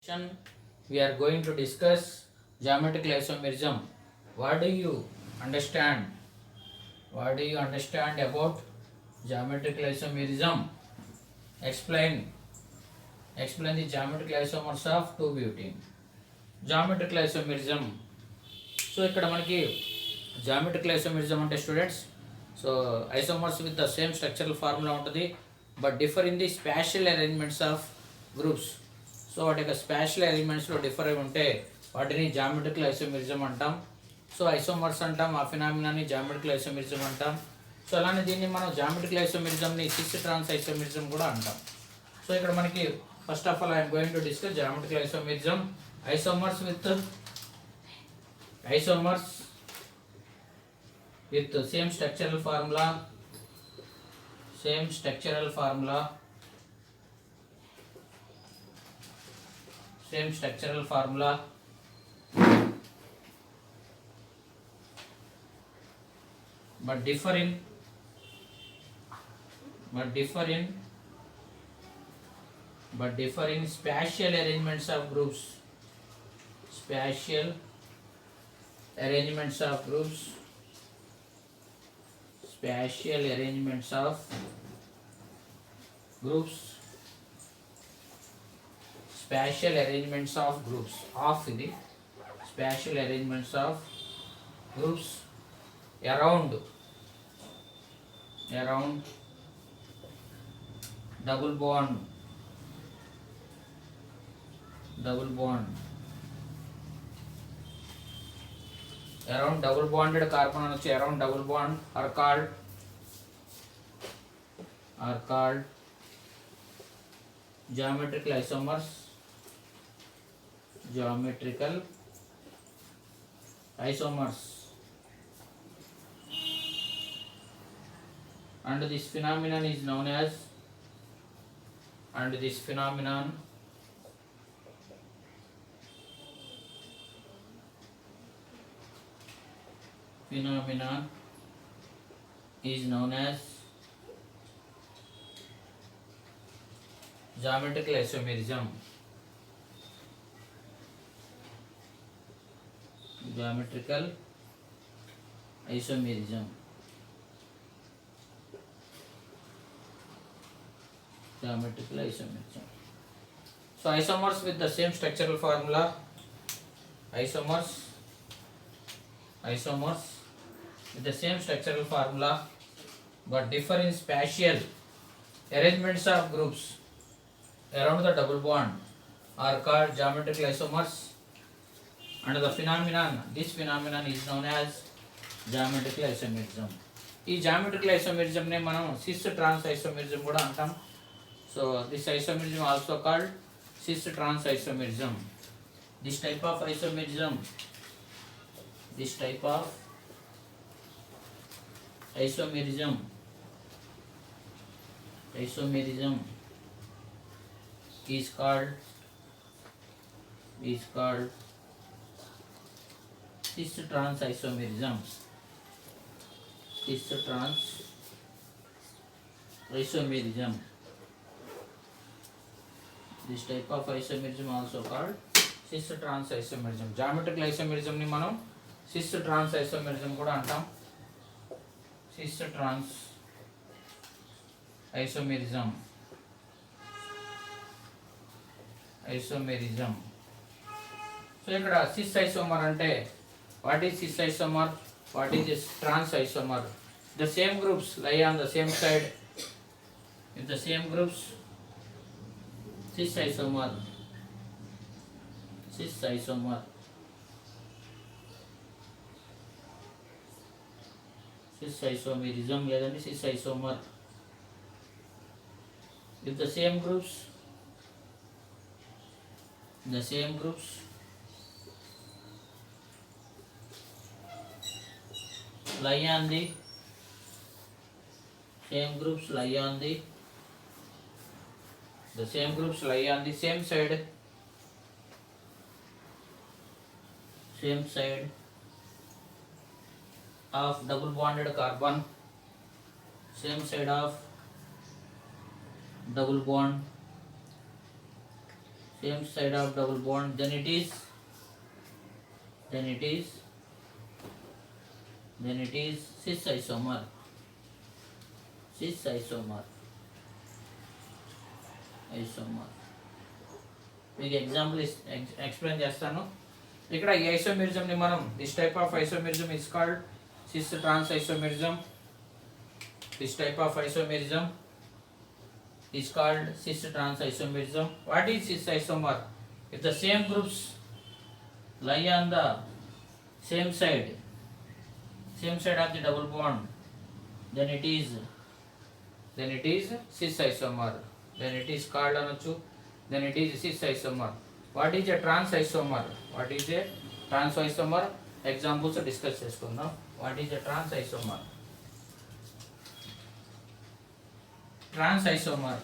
Section, we are going to discuss geometrical isomerism. What do you understand? What do you understand about geometrical isomerism? Explain. Explain the geometrical isomers of 2-butene. Geometrical isomerism. So ఇక్కడ మనకి geometrical isomerism అంటే students so isomers with the same structural formula ఉంటుంది but differ in the spatial arrangements of groups. So వాటి యొక్క spatial అరేంజ్మెంట్స్లో differ అయి ఉంటే వాటిని జామెట్రికల్ ఐసోమెరిజం అంటాం. సో ఐసోమర్స్ అంటాం, ఆ ఫినామినాని జామెట్రికల్ ఐసోమెరిజం అంటాం. సో అలానే దీన్ని మనం జామెట్రికల్ ఐసోమెరిజంని సిస్ ట్రాన్స్ ఐసోమెరిజం కూడా అంటాం. సో ఇక్కడ మనకి first of all I'm going to discuss geometrical isomerism. Isomers with same structural formula, but differ in spatial arrangements of groups. Spatial arrangements of groups around double bond around double bonded carbon వచ్చి around double bond are called geometrical isomers. And this phenomenon is known as geometrical isomerism. So isomers with the same structural formula, isomers with the same structural formula but differ in spatial arrangements of groups around the double bond are called geometrical isomers. And this phenomenon is known as geometrical isomerism. ఈ geometrical isomerism నే మనం cis trans isomerism కూడా అంటాం. So this isomerism also called cis trans isomerism. This type of isomerism is called cis trans isomerism. This type of isomerism also called cis trans isomerism. Geometrical isomerism ni మనం cis trans isomerism కూడా అంటాం. Cis trans isomerism. So ఇక్కడ cis isomer అంటే what is cis isomer, what is this trans isomer? The same groups lie on the same side. If the same groups cis isomer cis isomerism లేదంటే cis isomer. If the same groups lie on the same side of double bonded carbon, same side of double bond, same side of double bond, then it is cis isomer. మీకు example explain చేస్తాను. ఇక్కడ ఈ ఐసోమెరిజంని మనం this type of isomerism is called cis trans isomerism. This type of isomerism is called cis trans isomerism. What is cis isomer? If the same groups lie on the same side of the double bond, then it is cis isomer. Then it is called anachu. Then it is cis isomer. What is a trans isomer? Examples discuss cheskundam. What is a trans isomer? Trans isomer.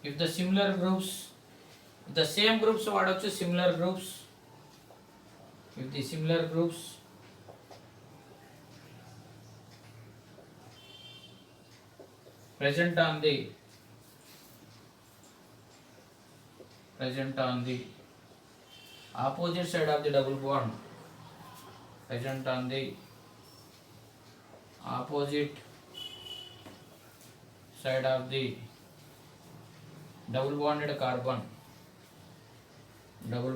If the similar groups, if the same groups vadochu similar groups, if the similar groups present on the opposite side of the double bond, present on the opposite side of the double bonded carbon, double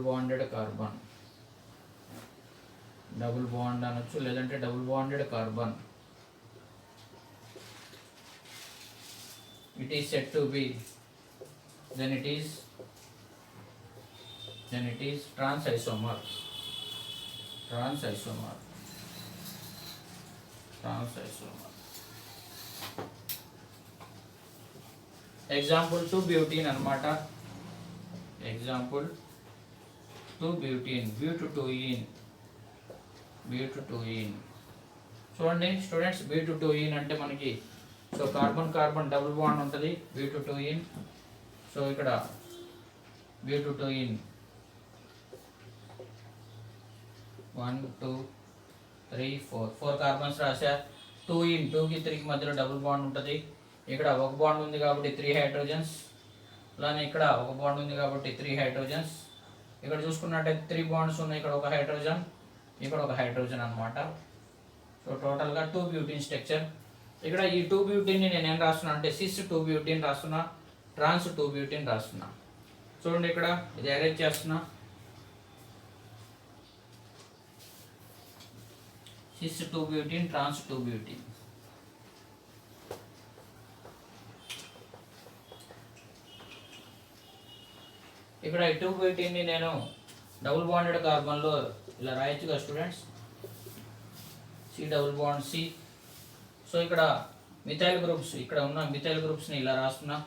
bond అనొచ్చు, లేదంటే double bonded carbon, it is said to be, then it is trans isomer. Example 2-butene అన్నమాట. Example 2-butene, butene. చూడండి students, butene అంటే మనకి so carbon double bond ఉంటుంది butene. So ఇక్కడ butene 1 2 3 4 carbons రాశా. 2 కి 3 కి మధ్యలో డబుల్ బాండ్ ఉంటుంది. ఇక్కడ ఒక బాండ్ ఉంది కాబట్టి 3 హైడ్రోజన్స్, అలానే ఇక్కడ ఒక బాండ్ ఉంది కాబట్టి 3 హైడ్రోజన్స్. ఇక్కడ చూసుకున్నట్టయితే 3 బాండ్స్ ఉన్నాయి, ఇక్కడ ఒక హైడ్రోజన్, ఇక్కడ ఒక హైడ్రోజన్ అన్నమాట. సో టోటల్గా 2-butene స్ట్రక్చర్. ఇక్కడ ఈ 2-butene నేను ఏం రాస్తున్నా అంటే సిస్ 2-butene రాస్తున్నా, ట్రాన్స్ 2-butene రాస్తున్నా. చూడండి ఇక్కడ ఇది అరేంజ్ చేస్తున్నా. cis 2-butene, trans 2-butene. ఇక్కడ ఈ 2-butene నేను డబుల్ బాండెడ్ కార్బన్లో ఇలా రాయొచ్చుగా students, C double bond C. So ఇక్కడ మిథైల్ గ్రూప్స్, ఇక్కడ ఉన్న మిథైల్ గ్రూప్స్ని ఇలా రాస్తున్నా.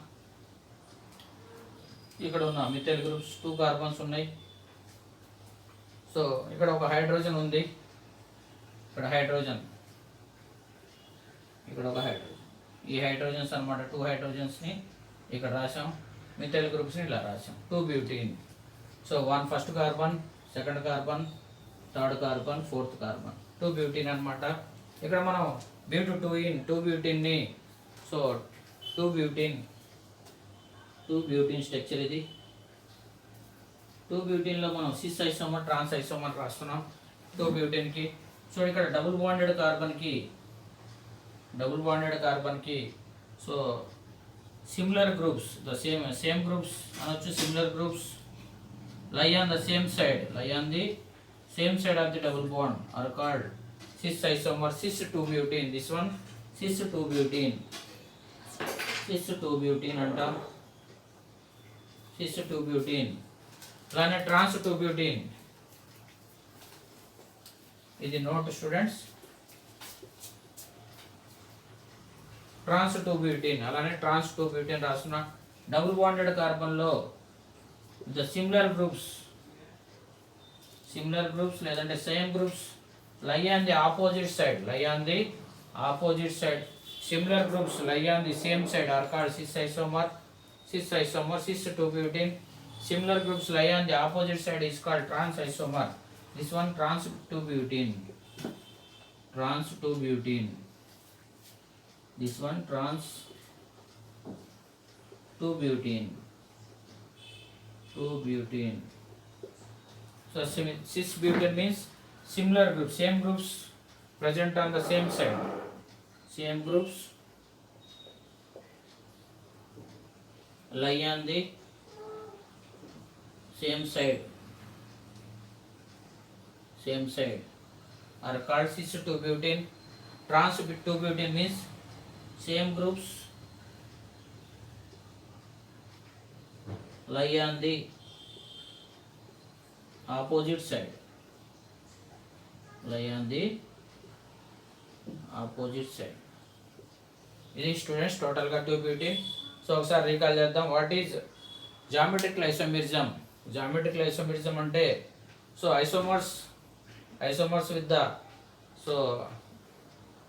ఇక్కడ ఉన్న మిథైల్ గ్రూప్స్ 2 కార్బన్స్ ఉన్నాయి. సో ఇక్కడ ఒక హైడ్రోజన్ ఉంది, ఇక్కడ హైడ్రోజన్, ఇక్కడ ఒక హైడ్రోజన్. ఈ హైడ్రోజన్స్ అన్నమాట, 2 హైడ్రోజన్స్ని ఇక్కడ రాసాం, మిథైల్ గ్రూప్స్ని ఇలా రాసాం. 2-butene. So 1 first carbon, second carbon, third carbon, fourth carbon, 2-butene అన్నమాట. ఇక్కడ మనం butene సో 2-butene స్ట్రక్చర్ ఇది. 2-buteneలో మనం సిస్ ఐసోమర్, ట్రాన్స్ ఐసోమర్ రాస్తున్నాం 2-buteneకి. సో ఇక్కడ డబుల్ బాండెడ్ కార్బన్కి so similar groups, the same groups అనొచ్చు, similar groups lie on the same side of the double bond are called cis isomer, cis 2-butene. This one cis 2-butene అంటాం, sys 2-butene. అలానే trans 2-butene, ఇది note students, ట్రాన్స్ 2-butene. అలానే trans 2-butene రాస్తున్నా. Double bonded కార్బన్లో the similar groups లేదంటే same groups lie on the opposite side, similar groups lie on the same side are called cis isomer, cis 2-butene. Similar groups lie on the opposite side is called trans isomer. This one trans 2-butene. this one trans 2 butene. So cis butane means similar groups, same groups present on the same side. Same groups lie on the same side are called cis 2 butane. Trans 2 butane means same groups lie on the opposite side. ఇది students టోటల్గా 2 butene. So ఒకసారి recall చేద్దాం. What is geometrical isomerism? Geometrical isomerism అంటే so isomers with the so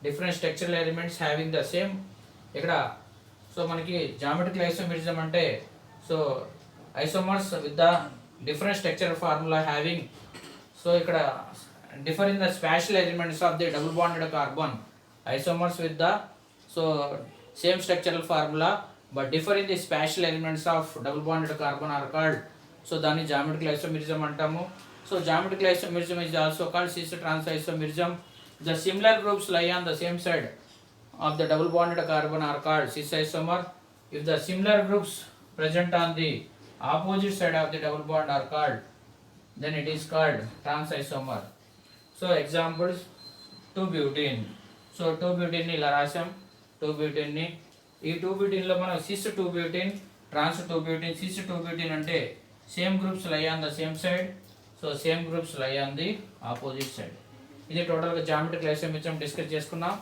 different structural elements having the same. ఇక్కడ so మనకి geometrical isomerism అంటే so isomers with the different structural formula having so ikkada differ in the spatial elements of the double bonded carbon. Isomers with the so same structural formula but differ in the spatial elements of double bonded carbon are called so dani geometrical isomerism antamu. So geometrical isomerism is also called cis trans isomerism. The similar groups lie on the same side of the double bonded carbon are called cis isomer. If the similar groups present on the opposite side of the double bond are called, then it is called trans isomer. So examples 2 butene. So 2 butene ni ఇలా రాసాం. 2 butene ని ఈ 2 butene లో మనం cis 2 butene, trans 2 butene. cis 2 butene అంటే same groups lie on the same side. So same groups lie on the opposite side. ఇది టోటల్గా geometrical isomerism discuss చేసుకున్నాం.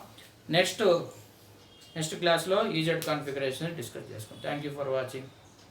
నెక్స్ట్ క్లాస్లో ఈజెడ్ కాన్ఫిగరేషన్ డిస్కస్ చేసుకుందాం. Thank you for watching.